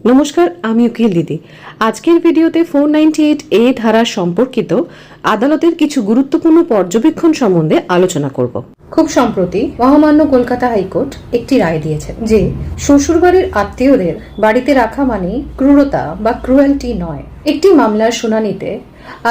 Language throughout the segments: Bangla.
নমস্কার, আমি উকিল দিদি। আজকের ভিডিওতে 498A ধারা সম্পর্কিত আদালতের কিছু গুরুত্বপূর্ণ পর্যবেক্ষণ সম্বন্ধে আলোচনা করব। খুব সম্প্রতি মহামান্য কলকাতা হাইকোর্ট একটি রায় দিয়েছেন যে শ্বশুরবাড়ির আত্মীয়দের বাড়িতে রাখা মানে ক্রূরতা বা ক্রুয়েলটি নয়। একটি মামলার শুনানিতে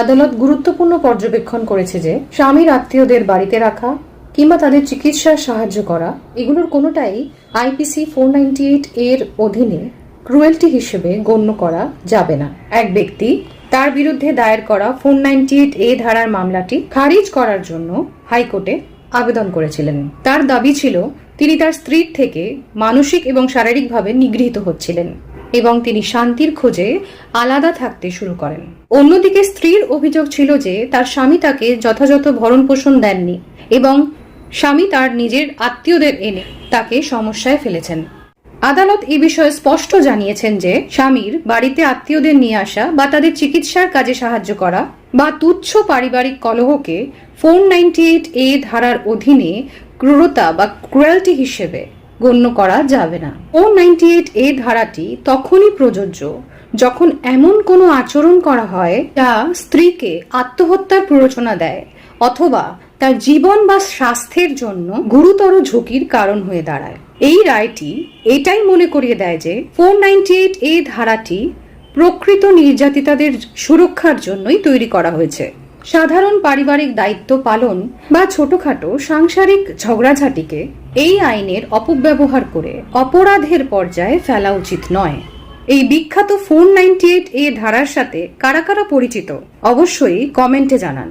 আদালত গুরুত্বপূর্ণ পর্যবেক্ষণ করেছে যে স্বামীর আত্মীয়দের বাড়িতে রাখা কিংবা তাদের চিকিৎসার সাহায্য করা এগুলোর কোনোটাই আইপিসি 498 এর অধীনে ক্রুয়েলটি হিসেবে গণ্য করা যাবে না। এক ব্যক্তি তার বিরুদ্ধে দায়ের করা 498A ধারার মামলাটি খারিজ করার জন্য হাইকোর্টে আবেদন করেছিলেন। তার দাবি ছিল তিনি তার স্ত্রীর থেকে মানসিক এবং শারীরিকভাবে নিগৃহীত হচ্ছিলেন এবং তিনি শান্তির খোঁজে আলাদা থাকতে শুরু করেন। অন্যদিকে স্ত্রীর অভিযোগ ছিল যে তার স্বামী তাকে যথাযথ ভরণ পোষণ দেননি এবং স্বামী তার নিজের আত্মীয়দের এনে তাকে সমস্যায় ফেলেছেন। আদালত এই বিষয়ে স্পষ্ট জানিয়েছেন যে স্বামীর বাড়িতে আত্মীয়দের নিয়ে আসা বা তাদের চিকিৎসার কাজে সাহায্য করা বা তুচ্ছ পারিবারিক কলহকে 498A ধারার অধীনে ক্রূরতা বা ক্রুয়েলটি হিসেবে গণ্য করা যাবে না। 498A ধারাটি তখনই প্রযোজ্য যখন এমন কোনো আচরণ করা হয় যা স্ত্রীকে আত্মহত্যার প্ররোচনা দেয় অথবা তার জীবন বা স্বাস্থ্যের জন্য গুরুতর ঝুঁকির কারণ হয়ে দাঁড়ায়। এই রায়টি এটাই মনে করিয়ে দেয় যে 498A ধারাটি প্রকৃত নির্যাতিতাদের সুরক্ষার জন্যই তৈরি করা হয়েছে। সাধারণ পারিবারিক দায়িত্ব পালন বা ছোটখাটো সাংসারিক ঝগড়াঝাটিকে এই আইনের অপব্যবহার করে অপরাধের পর্যায়ে ফেলা উচিত নয়। এই বিখ্যাত 498A ধারার সাথে কারা কারা পরিচিত অবশ্যই কমেন্টে জানান।